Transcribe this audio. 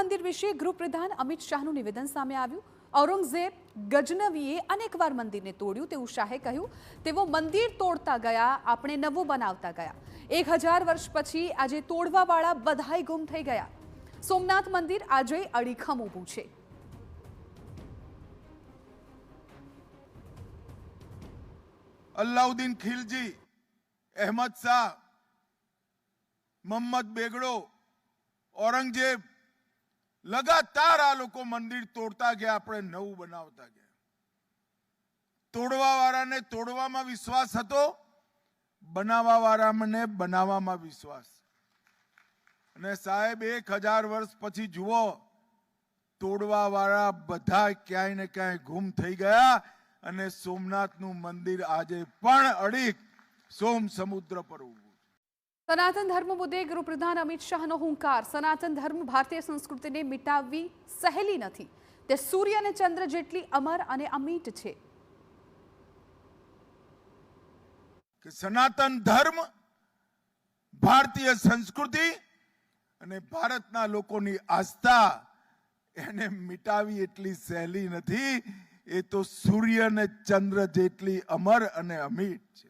મંદિર વિશે ગૃહપ્રધાન અમિત શાહનું નિવેદન સામે આવ્યું। ઔરંગઝેબ ગજનવીએ અનેકવાર મંદિરને તોડ્યું તેવું શાહે કહ્યું, તેઓ મંદિર તોડતા ગયા, આપણે નવું બનાવતા ગયા। 1000 વર્ષ પછી આજે તોડવાવાળા બધાય ગુમ થઈ ગયા। સોમનાથ મંદિર આજે અડીખમ ઊભું છે। અલ્લાઉદ્દીન ખિલજી, અહેમદ શાહ, મોહમ્મદ બેગડો, औरंगजेब लगातार आ लोग मंदिर तोड़ता गया, अपने नवुं बनावता गया। तोड़वावाळाने तोड़वामां विश्वास हतो, बनावावाळाने बनाववामां विश्वास। अने साहेब 1000 वर्ष पछी जुओ, तोड़वावाळा बधा क्यांय ने क्यांय गुम थई गया अने सोमनाथनुं मंदिर आजे पण अड़ीक सोम समुद्र पर उभुं। सनातन धर्म मुद्दे गृहप्रधान अमित शाहનો હુંકાર। સનાતન ધર્મ ભારતીય સંસ્કૃતિને મિટાવવી સહેલી નથી, તે સૂર્ય અને ચંદ્ર જેટલી અમર અને અમિટ છે। કે સનાતન ધર્મ ભારતીય સંસ્કૃતિ અને ભારતના લોકોની આસ્થા એને મિટાવી એટલી સહેલી નથી, એ તો સૂર્ય અને ચંદ્ર જેટલી અમર અને અમિટ છે।